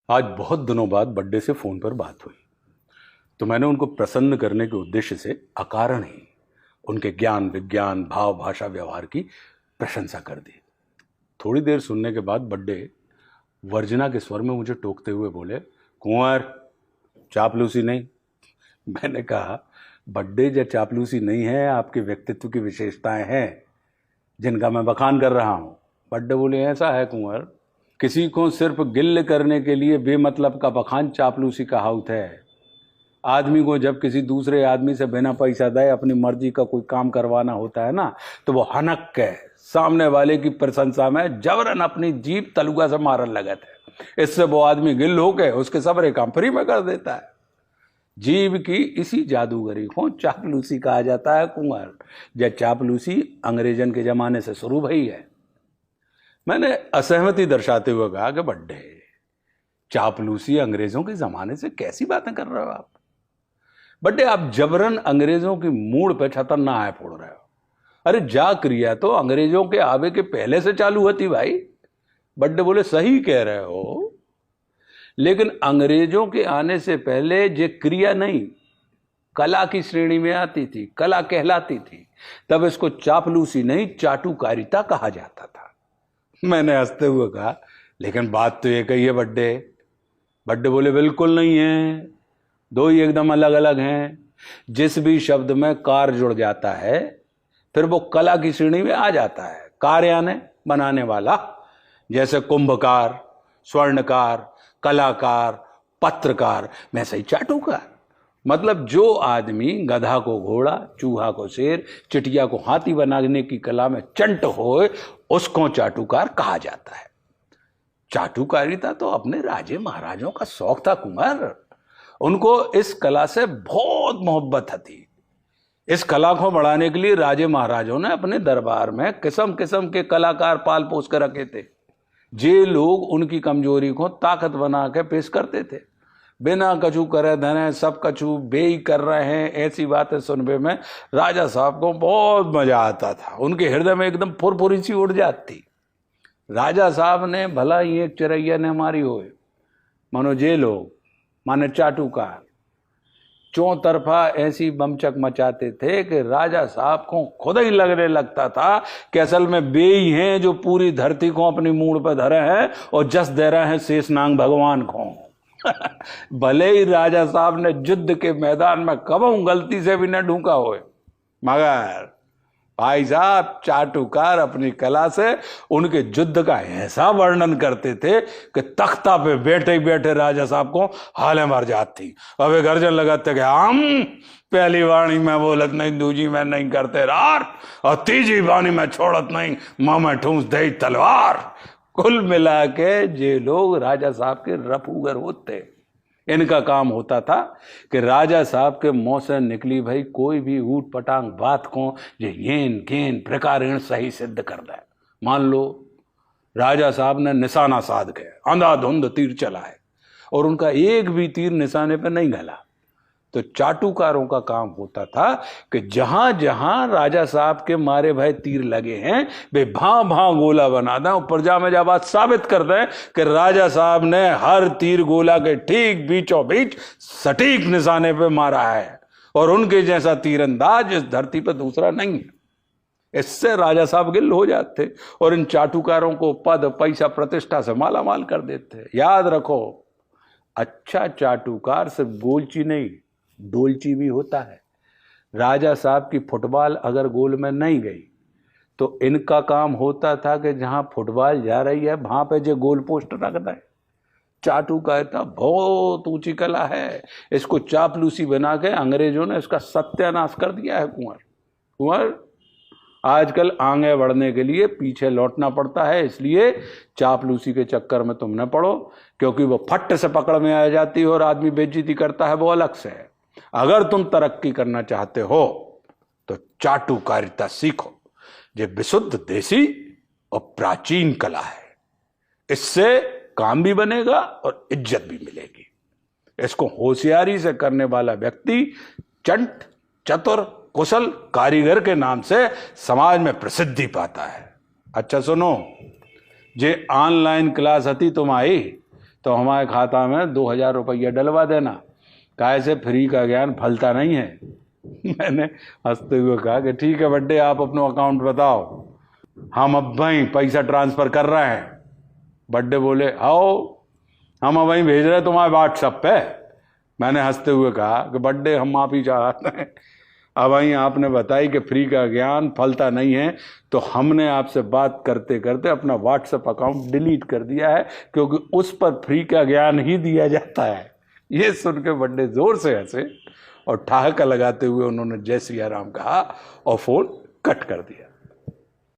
आज बहुत दिनों बाद बड्डे से फोन पर बात हुई तो मैंने उनको प्रसन्न करने के उद्देश्य से अकारण ही उनके ज्ञान विज्ञान भाव भाषा व्यवहार की प्रशंसा कर दी। थोड़ी देर सुनने के बाद बड्डे वर्जना के स्वर में मुझे टोकते हुए बोले, कुंवर चापलूसी नहीं। मैंने कहा, बड्डे जो चापलूसी नहीं है, आपके व्यक्तित्व की विशेषताएं हैं जिनका मैं बखान कर रहा हूं। बड्डे बोले, ऐसा है कुंवर, किसी को सिर्फ गिल्ल करने के लिए बेमतलब का बखान चापलूसी कहावत है। आदमी को जब किसी दूसरे आदमी से बिना पैसा दे अपनी मर्जी का कोई काम करवाना होता है ना, तो वो हनक के सामने वाले की प्रशंसा में जबरन अपनी जीभ तलुआ से मारन लगत है। इससे वो आदमी गिल्ल होके उसके सबरे काम फ्री में कर देता है। जीभ की इसी जादूगरी को चापलूसी कहा जाता है कुंवर। यह चापलूसी अंग्रेजन के जमाने से शुरू भई है। मैंने असहमति दर्शाते हुए कहा कि बड्डे, चापलूसी अंग्रेजों के जमाने से कैसी बातें कर रहे हो आप? बड्डे, आप जबरन अंग्रेजों की मूड पे छतर ना आए फोड़ रहे हो। अरे जा क्रिया तो अंग्रेजों के आवे के पहले से चालू होती भाई। बड्डे बोले, सही कह रहे हो, लेकिन अंग्रेजों के आने से पहले ये क्रिया नहीं, कला की श्रेणी में आती थी, कला कहलाती थी। तब इसको चापलूसी नहीं चाटुकारिता कहा जाता था। मैंने हंसते हुए कहा, लेकिन बात तो एक ही है बड्डे। बड्डे बोले, बिल्कुल नहीं है, दो ही एकदम अलग अलग हैं। जिस भी शब्द में कार जुड़ जाता है फिर वो कला की श्रेणी में आ जाता है। कार यानी बनाने वाला, जैसे कुंभकार, स्वर्णकार, कलाकार, पत्रकार, मैं सही चाटुकार। मतलब जो आदमी गधा को घोड़ा, चूहा को शेर, चिटिया को हाथी बनाने की कला में चंट होए, उसको चाटुकार कहा जाता है। चाटुकारिता तो अपने राजे महाराजों का शौक था कुंवर। उनको इस कला से बहुत मोहब्बत थी। इस कला को बढ़ाने के लिए राजे महाराजों ने अपने दरबार में किस्म किस्म के कलाकार पाल पोस कर रखे थे। जे लोग उनकी कमजोरी को ताकत बना के पेश करते थे। बिना कछु करे धने सब कछु बेई कर रहे हैं, ऐसी बातें सुनने में राजा साहब को बहुत मजा आता था। उनके हृदय में एकदम फुरफुरी सी उड़ जाती। राजा साहब ने भला ही एक चिरैया ने मारी हो, मानो जे लोग माने चाटुकार चौतरफा ऐसी बमचक मचाते थे कि राजा साहब को खुद ही लगने लगता था कि असल में बेई हैं जो पूरी धरती को अपनी मूड़ पर धरे हैं और जस दे रहे हैं शेषनाग भगवान को। भले ही राजा साहब ने युद्ध के मैदान में कबहू गलती से भी न ढूंका होए, मगर भाई साहब चाटुकार अपनी कला से उनके युद्ध का ऐसा वर्णन करते थे कि तख्ता पे बैठे ही बैठे राजा साहब को हाले मर जाती। अबे गर्जन लगाते कि हम पहली वाणी में बोलत नहीं, दूजी में नहीं करते रार, और तीजी वाणी में छोड़त नहीं, मां में ठूंस दे तलवार। कुल मिला के जे लोग राजा साहब के रफूगर होते, इनका काम होता था कि राजा साहब के मुंह से निकली भाई कोई भी ऊट पटांग बात को ये येन गेन प्रकारेण सही सिद्ध कर दे। मान लो राजा साहब ने निशाना साध के अंधाधुंध तीर चलाए और उनका एक भी तीर निशाने पर नहीं गला, तो चाटुकारों का काम होता था कि जहां जहां राजा साहब के मारे भाई तीर लगे हैं वे भां भां गोला बना दें और प्रजा में जब बात साबित कर दें कि राजा साहब ने हर तीर गोला के ठीक बीचों बीच सटीक निशाने पे मारा है और उनके जैसा तीरंदाज इस धरती पर दूसरा नहीं है। इससे राजा साहब गिल हो जाते और इन चाटुकारों को पद पैसा प्रतिष्ठा से माला माल कर देते। याद रखो, अच्छा चाटुकार सिर्फ गोलची नहीं डोलची भी होता है। राजा साहब की फुटबॉल अगर गोल में नहीं गई तो इनका काम होता था कि जहां फुटबॉल जा रही है वहां पे जो गोल पोस्ट रख दें। चाटुकारिता बहुत ऊंची कला है। इसको चापलूसी बना के अंग्रेजों ने इसका सत्यानाश कर दिया है कुंवर। आजकल आगे बढ़ने के लिए पीछे लौटना पड़ता है, इसलिए चापलूसी के चक्कर में तुम न पड़ो, क्योंकि वो फट से पकड़ में आ जाती है और आदमी बेइज्जती करता है, वो अलग से है। अगर तुम तरक्की करना चाहते हो तो चाटुकारिता सीखो, ये विशुद्ध देसी और प्राचीन कला है। इससे काम भी बनेगा और इज्जत भी मिलेगी। इसको होशियारी से करने वाला व्यक्ति चंट, चतुर, कुशल कारीगर के नाम से समाज में प्रसिद्धि पाता है। अच्छा सुनो, जे ऑनलाइन क्लास हती तुम आई तो हमारे खाता में 2,000 रुपया डलवा देना, काहे से फ्री का ज्ञान फलता नहीं है। मैंने हंसते हुए कहा कि ठीक है बड्डे, आप अपना अकाउंट बताओ, हम अब भाई पैसा ट्रांसफर कर रहे हैं। बड्डे बोले आओ, हम अब वहीं भेज रहे तुम्हारे व्हाट्सएप पे। मैंने हंसते हुए कहा कि बड्डे, हम आप ही चाहते हैं, अब वहीं आपने बताई कि फ्री का ज्ञान फलता नहीं है, तो हमने आपसे बात करते करते अपना व्हाट्सएप अकाउंट डिलीट कर दिया है, क्योंकि उस पर फ्री का ज्ञान ही दिया जाता है। ये सुन के बड्डे जोर से हंसे और ठहाका लगाते हुए उन्होंने जय सिया राम कहा और फोन कट कर दिया।